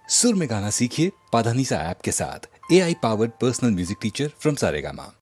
सुर में गाना सीखिए पाधानीसा ऐप के साथ। AI powered personal music teacher from Saregama.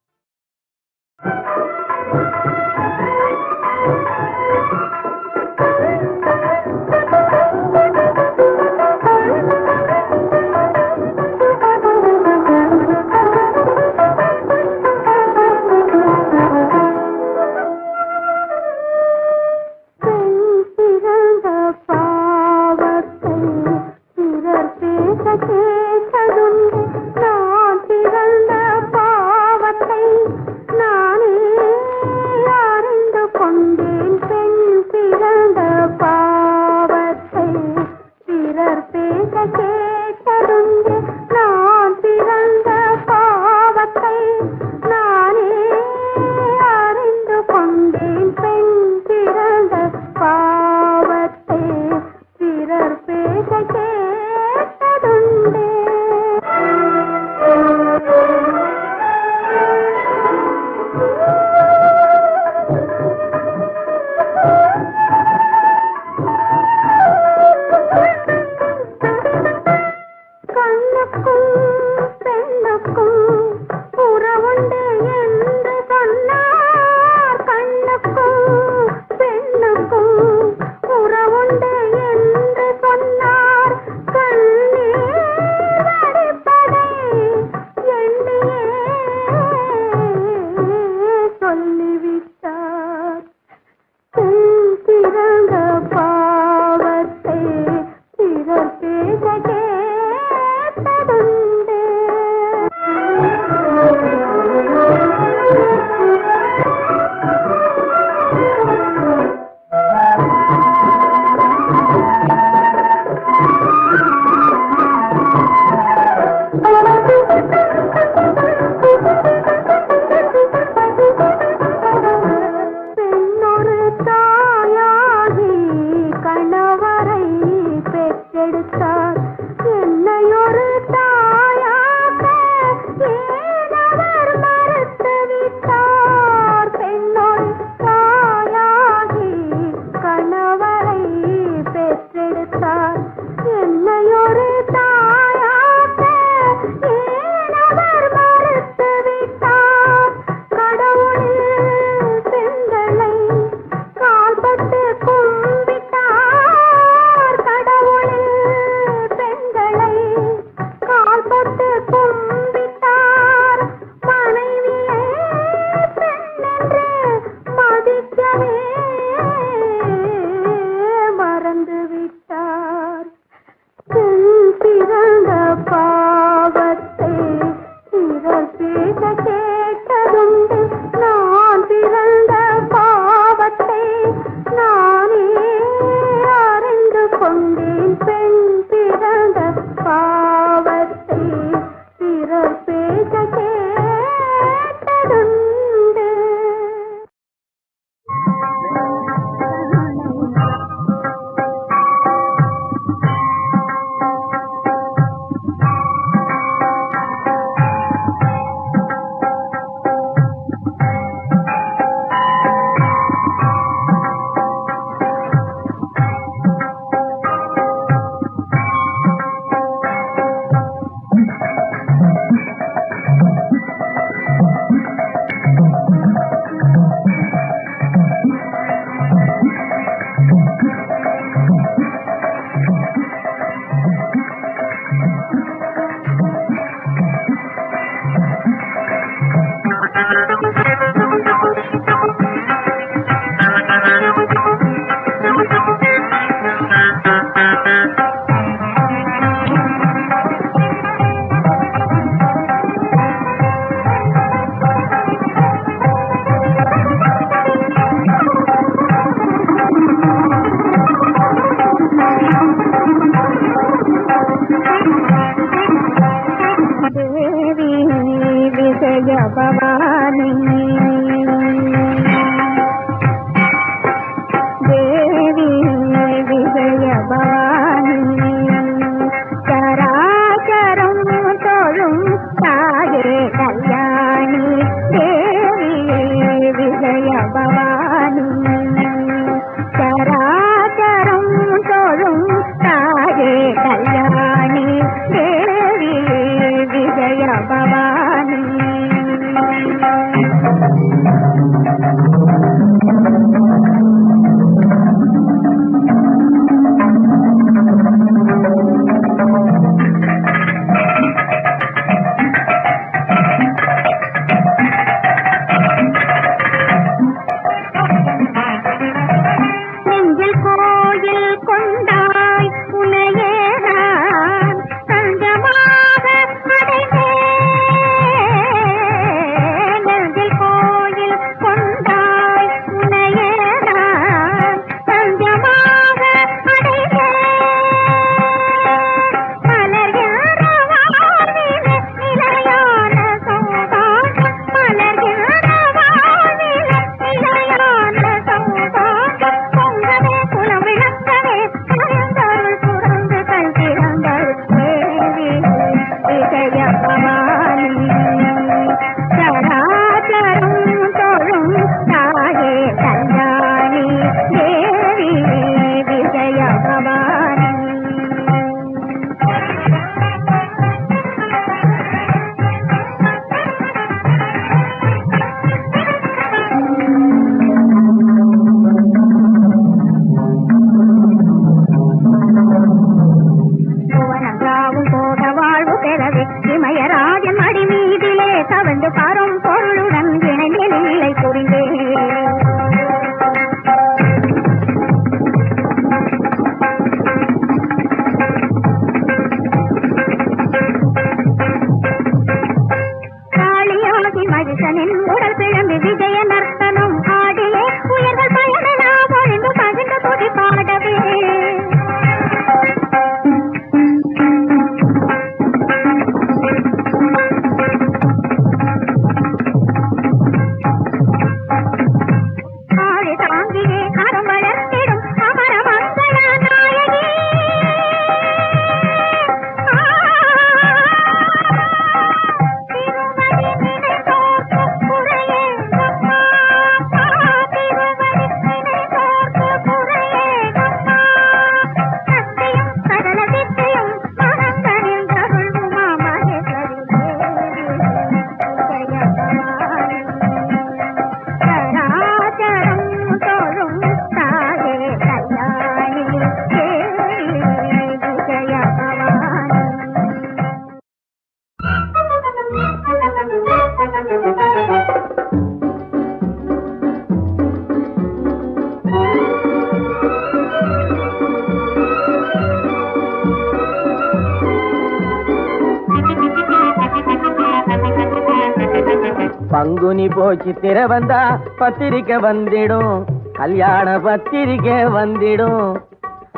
Panguni போச்சு திர வந்தா பத்திரிக்கை வந்திடும், கல்யாண பத்திரிக்கை வந்திடும்.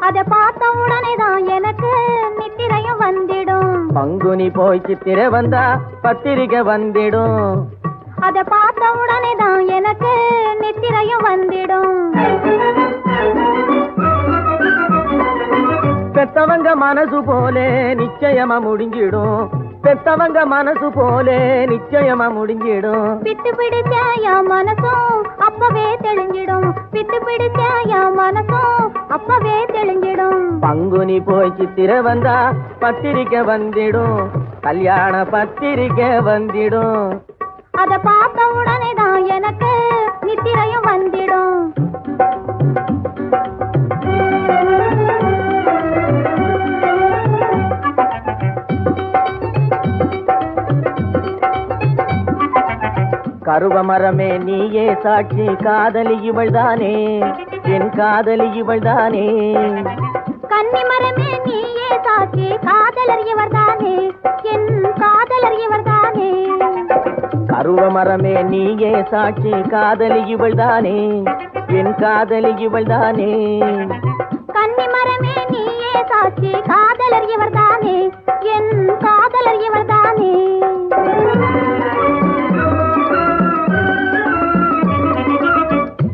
அத பார்த்த உடனே தான் எனக்கு நித்திரையும் வந்திடும். பங்குனி போச்சு திர வந்தா பத்திரிக்கை வந்திடும். அத பார்த்த உடனே தான் எனக்கு நித்திரையும் வந்திடும். பெத்தவங்க மனசு போலே நிச்சயமா முடிஞ்சிடும், பெத்தவங்க மனசு போலே நிச்சயமா முடிஞ்சிடும். பித்து பிடிச்ச என் மனசும் அப்பவே தெளிஞ்சிடும், பித்து பிடிச்ச என் மனசும் அப்பவே தெளிஞ்சிடும். பங்குனி போய் சித்திரை வந்தா பத்திரிக்கை வந்திடும், கல்யாண பத்திரிக்கை வந்திடும். அத பார்த்த உடனே தான் எனக்கு நித்திரையும் வந்திடும். கருவ மரமே நீயே சாட்சி, காதலி இவள்தானே, என் காதலி இவள்தானே. கன்னி மரமே நீயே சாட்சி, காதலர் இவர்தானே, என் காதலர் இவர்தானே. கருவ மரமே நீயே சாட்சி, காதலி இவள்தானே, என் காதலி இவள்தானே. கன்னி மரமே நீயே சாட்சி, காதலர் இவர்தானே, என் காதலர் இவர்தானே.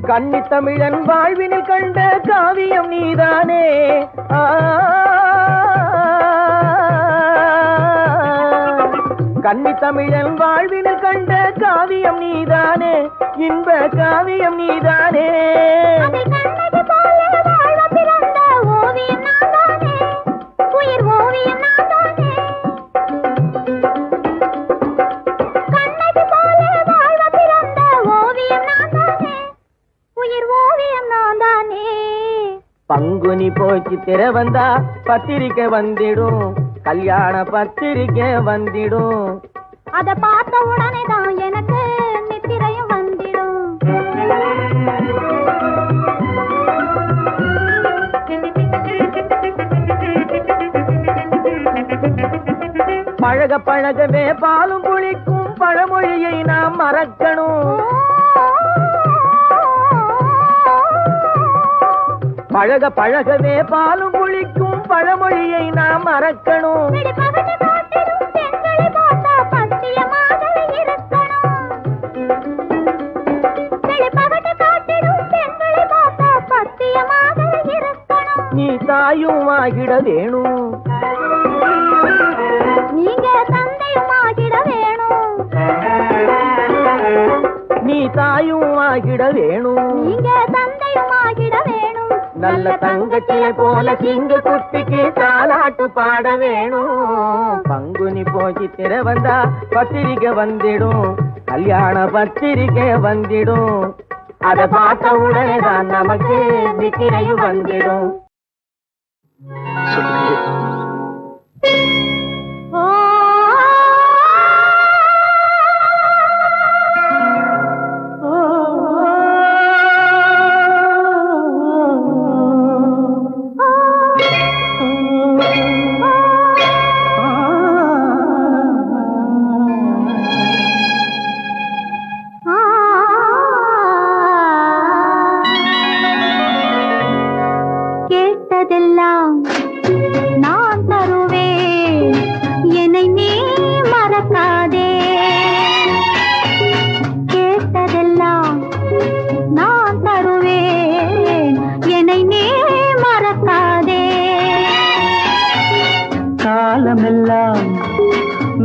கன்னி தமிழன் வாழ்வினில் கண்ட காவியம் நீதானே, கன்னி தமிழன் வாழ்வினில் கண்ட காவியம் நீதானே, இன்ப காவியம் நீதானே. பங்குனி போச்சு திர வந்தா பத்திரிக்கை வந்திடும், கல்யாண பத்திரிக்கை வந்திடும். அத பார்த்த உடனே தான் எனக்கு நித்திரையும் வந்திடும். பழக பழகவே பாலும் புளிக்கும் பழமொழியை நாம் மறக்கணும், பழக பழகவே பாலும் புளிக்கும் பழமொழியை நாம் மறக்கணும். நீ தாயும் ஆகிட வேணும், நீங்க தந்தையும் ஆகிட வேணும், நீ தாயும் ஆகிட வேணும், நீங்க தந்தையும் ஆகிட வேணும். நல்ல தங்கச்சியை போல சிங்க குட்டிக்கு தாலாட்டு பாட வேணும். பங்குனி போச்சு திர வந்தா பத்திரிக்கை வந்திடும், கல்யாண பத்திரிக்கை வந்திடும். அத பார்த்த உடனே தான் நமக்கு நித்திரையும் வந்திடும். கேட்டதெல்லாம் நான் தருவேன், என்னை நீ மறக்காதே. கேட்டதெல்லாம் நான் தருவேன், என்னை நீ மறக்காதே. காலமெல்லாம்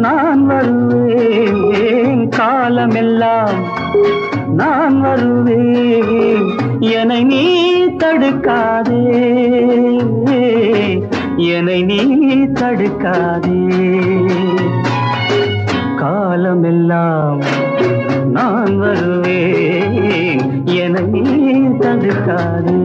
நான் வருவேன், காலமெல்லாம் நான் வருவேன், என்னை நீ தடுக்காதே, என்னை நீ தடுக்காதே. காலமெல்லாம் நான் வருவேன், என்னை நீ தடுக்காதே.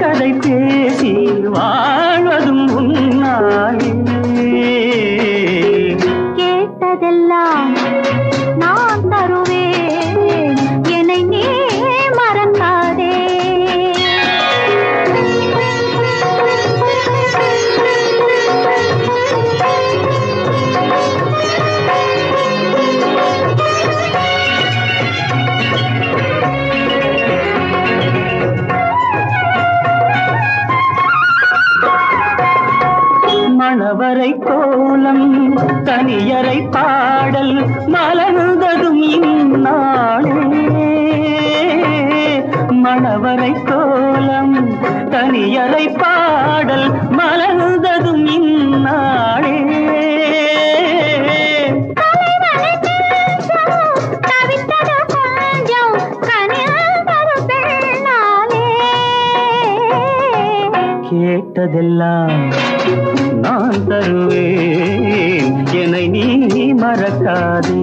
கதை பேசி வாழ்வதும் உன்னாலே. கேட்டதெல்லாம் நான் தருவேன், என்னை நீ மறக்காதே. மணவரை கோலம் தனியரை பாடல் மலர்ந்ததும் இந்நாளே. மணவரை கோலம் தனியரை பாடல் மலர்ந்ததும் இந்நாளே. கேட்டதெல்லாம் நான் தருவேன், என்னை நீ மறக்காதே.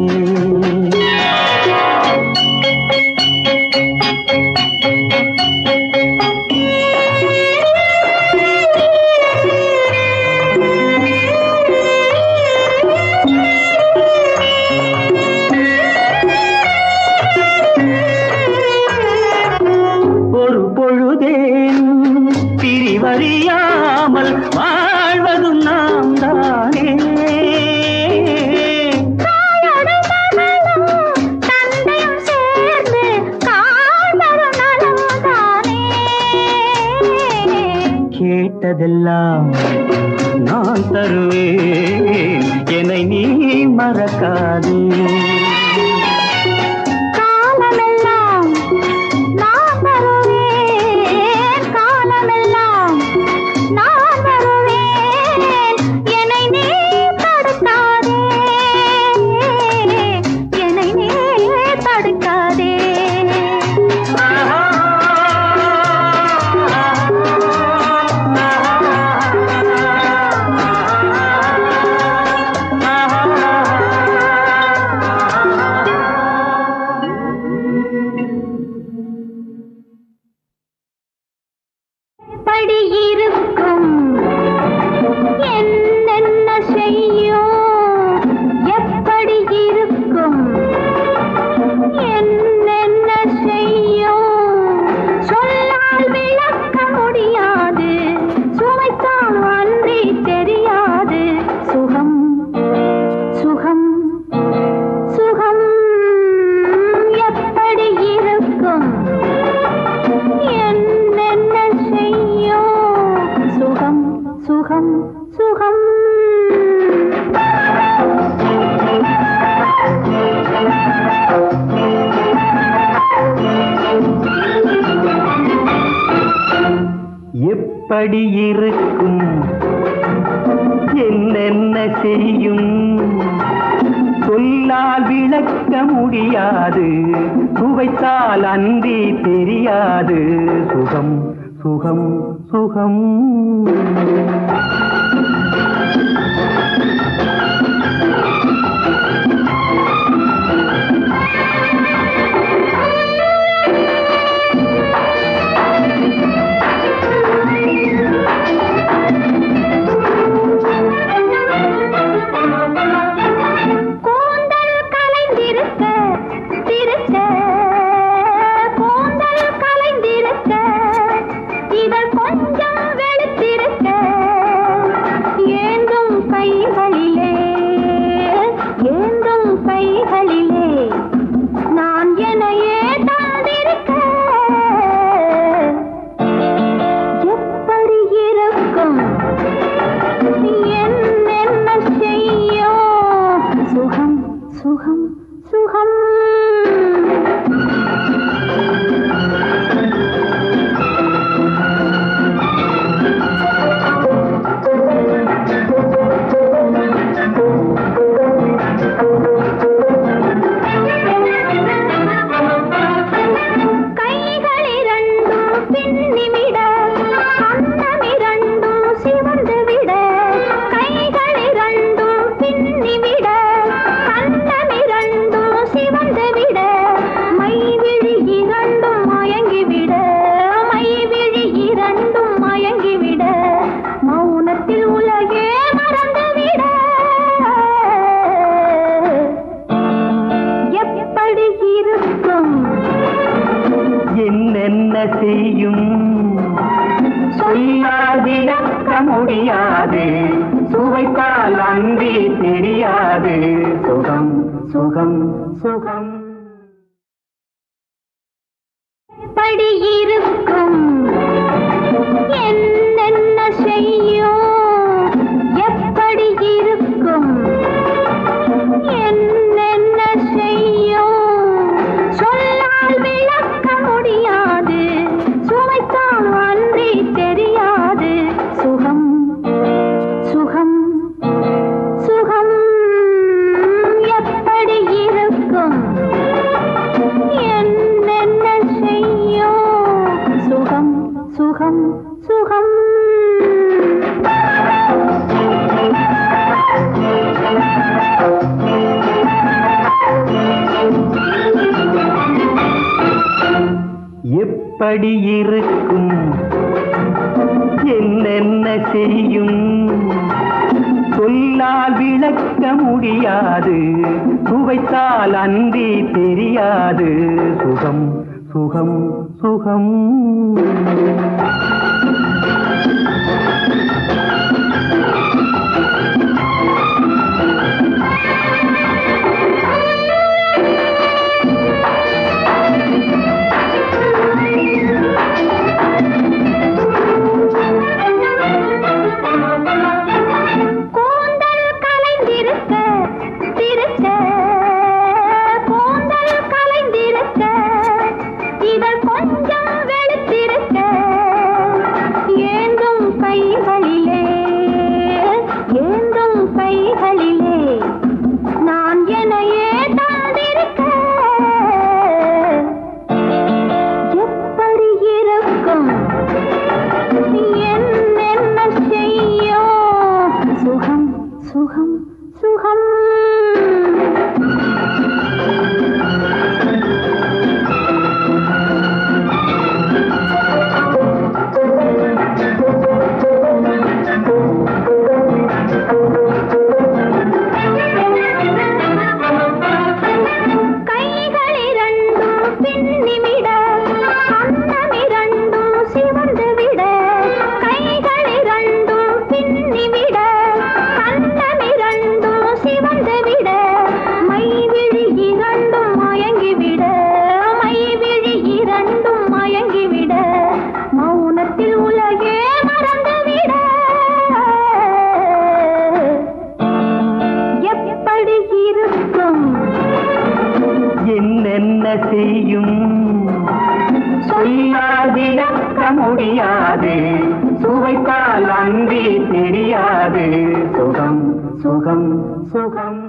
ஒரு பொழுதேன் பிரிவறியாமல் வாழ்வதும் நாம் தானே. கேட்டதெல்லாம் நான் தருவேன், என்னை நீ மறக்காதே. காலமெல்லாம் நான் வருவேன், காலமெல்லாம் நான் வருவேன், என்னை நீ தடுக்காதே, என்னை நீ தடுக்காதே. எப்படி இருக்கும் என்னென்ன செய்யும், எப்படி இருக்கும் என்னென்ன செய்யும், சொல்லால் விளக்க முடியாது, சுவைத்தால் அன்றி தெரியாது. சுகம் சுகம் சுகம் எப்படி இருக்கும் என்னென்ன செய்யும், சுகம் சுகம் சுகம். எப்படி இருக்கும் என்னென்ன செய்யும், சொல்லால் விளக்க முடியாது, சுவைத்தால் அன்றி தெரியாது. சுகம் சுகம் சுகம். கூந்தல் கலைந்திருக்க திருக்க, கூந்தல் கலைந்திருக்க, இதழ் கொஞ்சம் வெளுத்திருக்க, ஏந்தும் கைகளில் செய்யும் சொல்லாதிழக்க முடியாது சுவைத்தால் அன்றி தெரியாது சுகம் சுகம் சுகம் எப்படி இருக்கும் என்னென்ன செய்யும் எப்படி இருக்கும் என்னென்ன செய்யும் சொல்லால் விளக்க முடியாது சுவைத்தால் அன்றி தெரியாது சுகம் சுகம் சுகம் எப்படி இருக்கும் என்னென்ன செய்யும் சுகம் சுகம் சுகம் எப்படி இருக்கும் என்னென்ன செய்யும் சொல்லால் விளக்க முடியாது சுவைத்தால் அன்றி தெரியாது சுகம் சுகம் சுகம் செய்யும் சொல்லாதிழக்க முடியாது சுவைத்தால் அன்றி தெரியாது சுகம் சுகம் சுகம்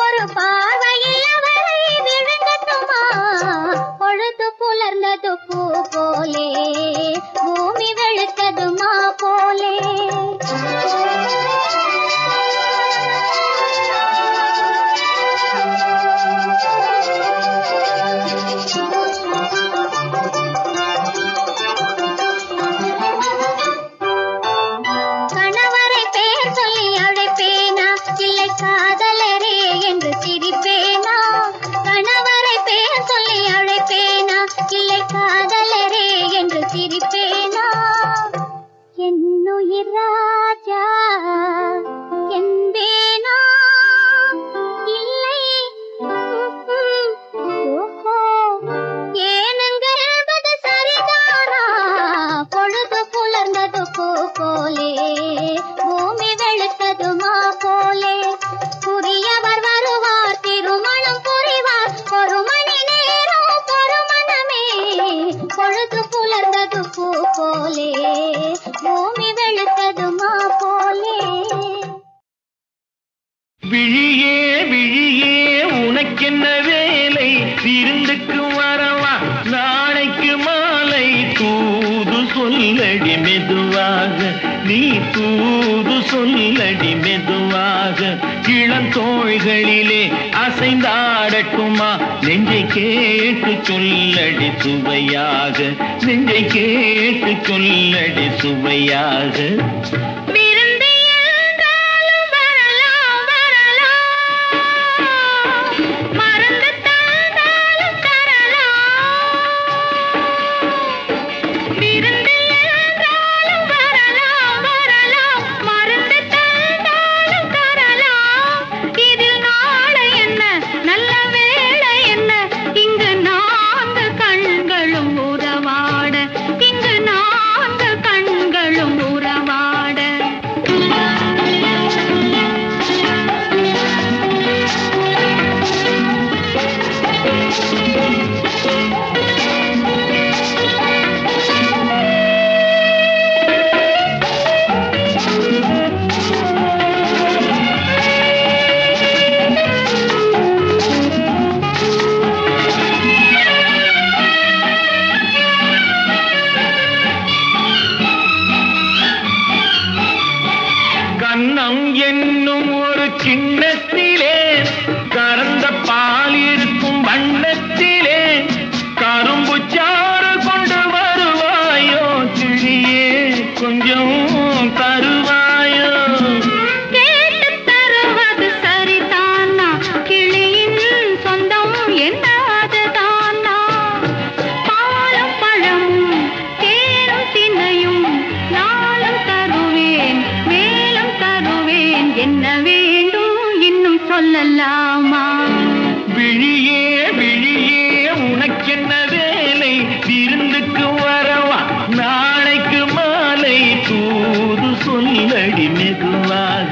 ஒரு பார்வையில் அவரை விழுங்கட்டுமா பொழுது புலர்ந்தது பூ போலே பூமி வெளுத்தது மா போலே கணவரை பேர் சொல்லி அழைப்பேனா இல்லை காதலரே என்று சிரிப்பேனா கணவரை பேர் சொல்லி அழைப்பேனா இல்லை காதலரே என்று சிரிப்பேனா என்னுயிர் ராஜா என்பேனா இல்லை ஓஹோ ஏனுங்க என்பது சரிதானா பொழுது புலர்ந்தது பூ போலே பூமி வெளுத்தது மா போலே புரியவர் வருவார் திருமணம் புரிவார் ஒரு மணி நேரம் பொறுமணமே பொழுது புலர்ந்தது பூ போலே பூமி வெளுத்தது மா போலே விழியே விழியே உனக்கென்ன வேலை விருந்துக்கு வரவா நாளைக்கு மாலை தூது சொல்லடி மெதுவாக நீ தூது சொல்லடி மெதுவாக இளந்தோள்களிலே அசைந்தாடட்டுமா நெஞ்சை கேட்டு சொல்லடி சுவையாக நெஞ்சை கேட்டு சொல்லடி சுவையாக கண்ணம் என்னும் ஒரு கிண்ணத்திலே கறந்த பால் இருக்கும் வண்ணத்திலே கரும்பு சாறு கொண்டு வருவாயோ கிளியே கொஞ்சம் தருவாயோ கேட்டு தருவது சரிதானா கிளியின் சொந்தம் என்னதுதானா பாலும் பழமும் தேனும் தினையும் நாளும் தருவேன் மேலும் தருவேன் என்ன வேண்டும் இன்னும் சொல்லலாமா விழியே விழியே உனக்கென்ன வேலை விருந்துக்கு வரவா நாளைக்கு மாலை தூது சொல்லடி மெதுவாக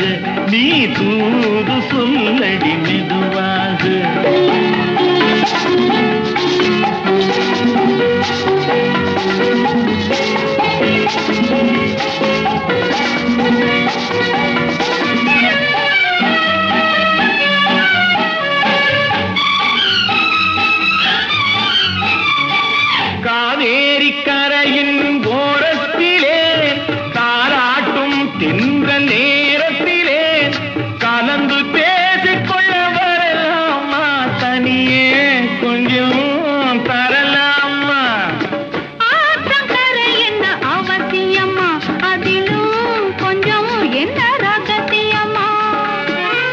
நீ தூது சொல்லடி மெதுவாக காவேரி கரையின் ஓரத்திலே தாராட்டும் தென்றல் நேரத்திலே கலந்து பேசிக்கொள்ள வரலாமா தனியே கொஞ்சம் தரலாமா ஆற்றங்கரை என்ன அவசியமா அதிலும் கொஞ்சம் என்ன ரகசியமா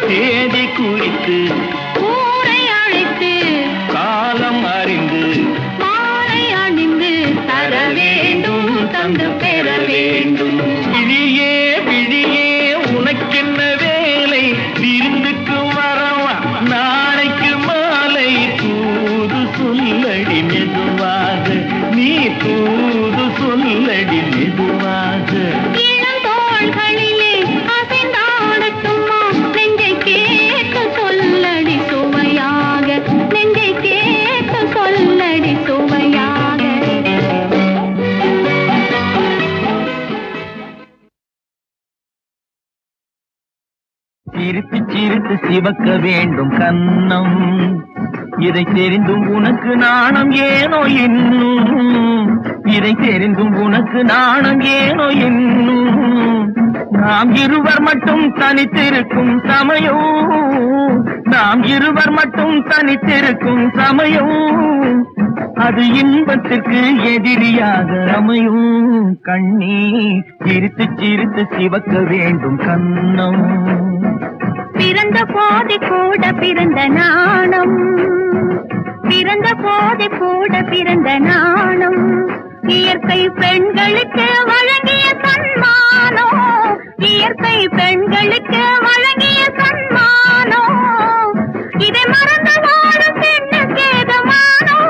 தேதி குறித்து ஊரை அழைத்து காலம் அறிந்து மாலை அணிந்து தர வேண்டும் தந்து பெற வேண்டும் விழியே விழியே உனக்கென்ன வேலை விருந்துக்கு வரவா நாளைக்கு மாலை தூது சொல்லடி மெதுவாக நீ தூது சொல்லடி மெதுவாக இளந்தோள்களிலே அசைந்தாடட்டுமா நெஞ்சை கேட்க சொல்லடி சிவக்க வேண்டும் கன்னம். இதை தெரிந்தும் உனக்கு நாணம் ஏனோ இன்னும், இதை தெரிந்தும் உனக்கு நாணம் ஏனோ இன்னும். நாம் இருவர் மட்டும் தனித்திருக்கும் சமயம், நாம் இருவர் மட்டும் தனித்திருக்கும் சமயம், அது இன்பத்திற்கு எதிரியாக அமையும். கண்ணீர் சிரித்து சிரித்து சிவக்க வேண்டும் கன்னம். பிறந்த போது கூட பிறந்த நாணம், பிறந்த போது கூட பிறந்த நாணம், இயற்கை பெண்களுக்கு வழங்கிய சன்மானம், இயற்கை பெண்களுக்கு வழங்கிய சன்மானம். இதை மறந்து வாழும் பெண்ணுக்கு ஏதுமானோ,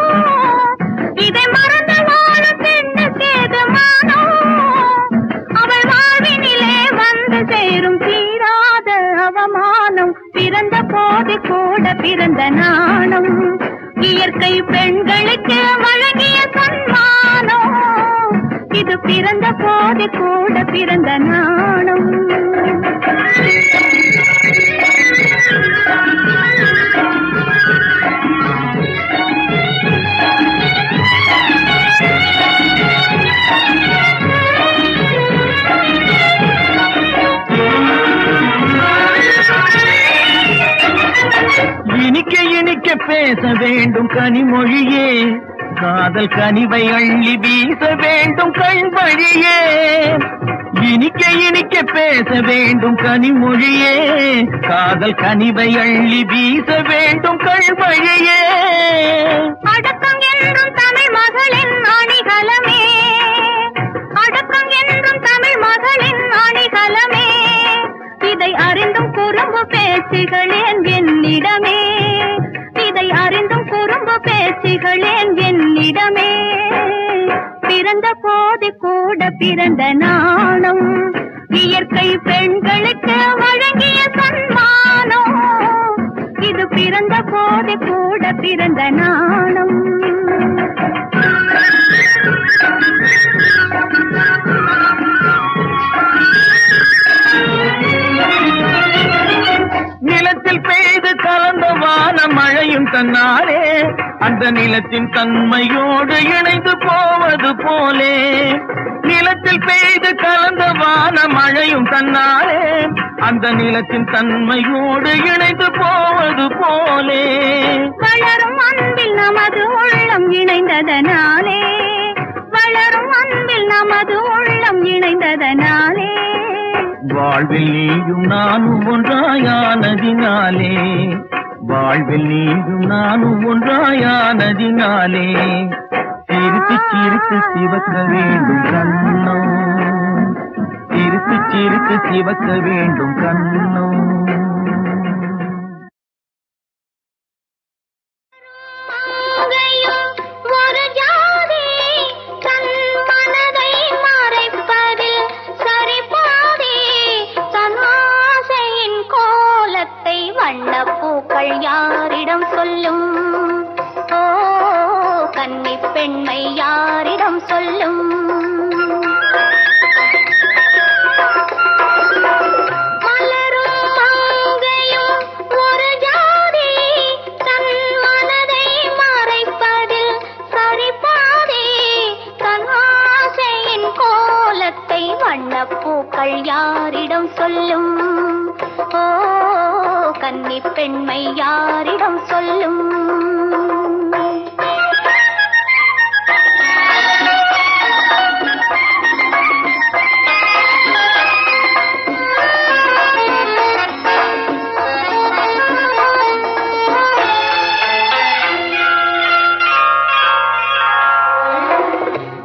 இதை மறந்து வாழும் பெண்ணுக்கு ஏதுமானோ, அவள் வாழ்வினிலே வந்து சேரும் தீராத அவமானம். பிறந்த போது கூட பிறந்த நாணம், இயற்கை பெண்களுக்கு வழங்கிய சன்மானம், இது பிறந்த போது கூட பிறந்த நாணம். இனிக்க இனிக்க பேச வேண்டும் கனிமொழியே, காதல் கனிவை அள்ளி வீச வேண்டும் கண் வழியே. இனிக்க இனிக்க பேச வேண்டும் கனிமொழியே, காதல் கனிவை அள்ளி வீச வேண்டும் கண் வழியே. அடக்கம் என்றும் தமிழ் மகளின் அணிகலமே, அடக்கம் என்றும் தமிழ் மகளின் அணிகலமே, இதை அறிந்தும் குறும்பு பேச்சுகளேன் என்னிடமே, இதை அறிந்தும் குறும்பு பேச்சுகளேன் என்னிடமே. பிறந்த போது கூட பிறந்த நாணம், இயற்கை பெண்களுக்கு வழங்கிய சன்மானம், இது பிறந்த போது கூட பிறந்த நாணம். நிலத்தில் பெய்து கலந்த வான மழையும் தன்னாலே, அந்த நிலத்தின் தன்மையோடு இணைந்து போவது போலே. நிலத்தில் பெய்து கலந்த வான மழையும் தன்னாலே, அந்த நிலத்தின் தன்மையோடு இணைந்து போவது போலே. வளரும் அன்பில் நமது உள்ளம் இணைந்ததனாலே, வளரும் அன்பில் நமது உள்ளம் இணைந்ததனாலே, வாழ்வில் நீயும் நானும் ஒன்றாயானதினாலே, வாழ்வில் நீயும் நானும் ஒன்றாயானதினாலே, சிரித்து சிரித்து சிவக்க வேண்டும் கண்ணம், சிரித்து சிரித்து சிவக்க வேண்டும் கண்ணம். வண்ணப்பூக்கள் யாரிடம் சொல்லும், ஓ கன்னி பெண்மை யாரிடம் சொல்லும். மலரும் மங்கையும் ஒரு ஜாதி, தன் மனதை மறைப்பதில் சரிபாதி, தன் ஆசையின் கோலத்தை வண்ணப்பூக்கள் யாரிடம் சொல்லும், ஓ கன்னி பெண்மை யாரிடம் சொல்லும்.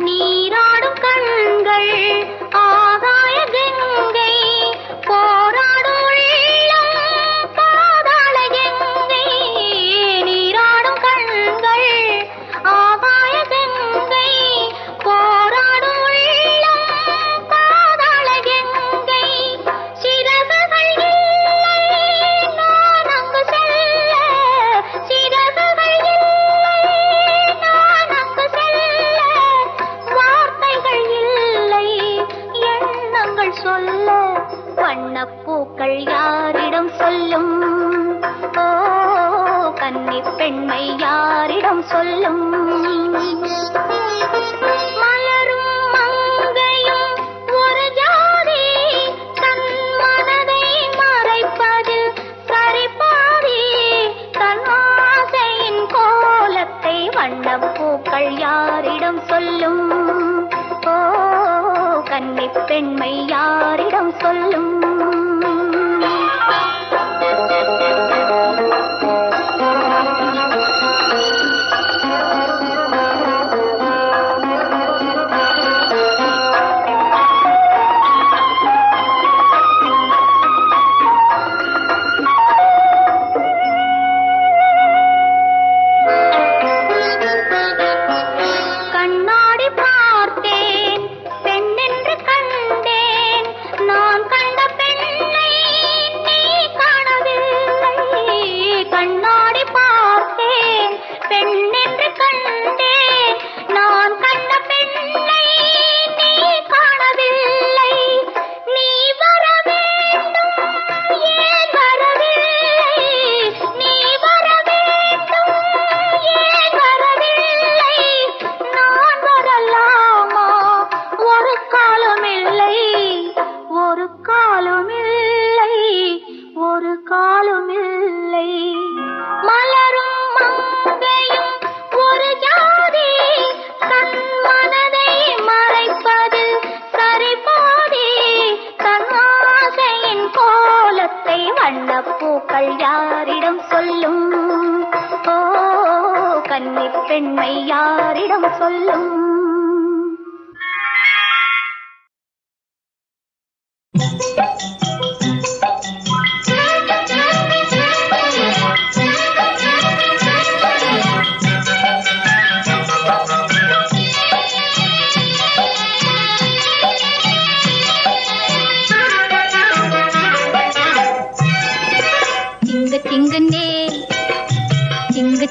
நீராடும் கண்கள் ஆகாய கங்கை, போராடும் உள்ளம் பாதாள கங்கை. நீராடும் கண்கள் கன்னி பெண்மை யாரிடம் சொல்லும் மலரும் மங்கையும் ஒரு ஜாதி தன் மனதை மறைப்பதில் சரிபாதி தன் ஆசையின் கோலத்தை வண்ணப்பூக்கள் யாரிடம் சொல்லும் ஓ கன்னி பெண்மை யாரிடம் சொல்லும் பூக்கள் யாரிடம் சொல்லும் ஓ கன்னி பெண்மை யாரிடம் சொல்லும்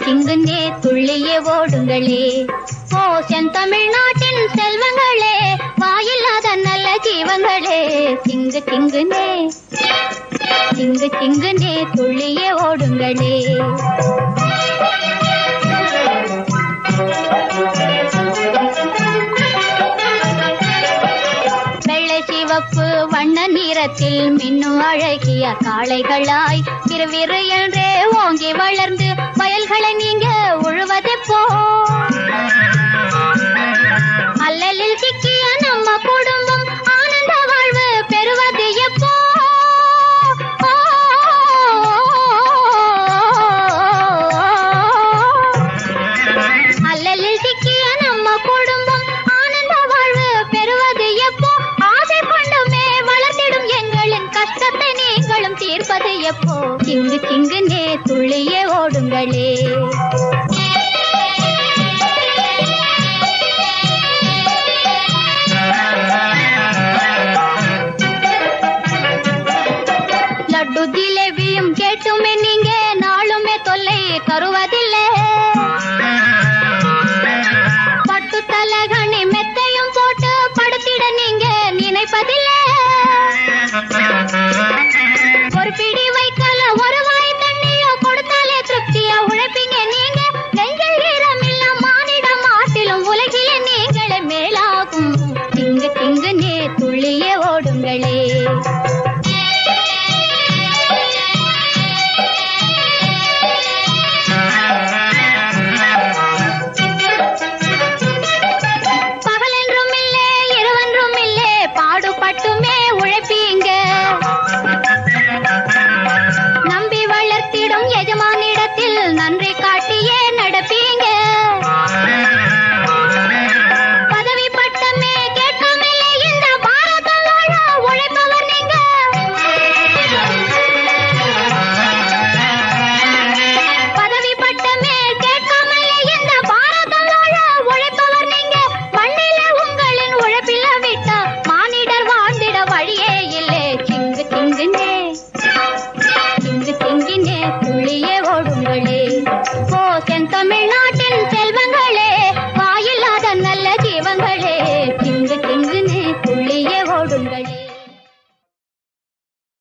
சிங்குனே துள்ளியே ஓடுங்களே ஓ செந்தமிழ்நாட்டின் செல்வங்களே வாயில்லாத நல்ல ஜீவங்களே சிங்குனே சிங்குனே துள்ளியே ஓடுங்களே வெள்ளை சிவப்பு வண்ண நிறத்தில் மின்னும் அழகிய காளைகளாய் விறுவிறு என்றே ஓங்கி வளர்ந்து வயல்களை நீங்க உழுவதெப்போ அல்லலில் சிக்கிய நம்ம குடும்பம் ஆனந்த வாழ்வு பெறுவது எப்போ அல்லலில் சிக்கிய நம்ம குடும்பம் ஆனந்த வாழ்வு பெறுவது எப்போ ஆசை கொண்டுமே வளர்த்திடும் எங்களின் கஷ்டத்தை நீங்களும் தீர்ப்பது எப்போ சிங்குனே துள்ளியே ஓடுங்களே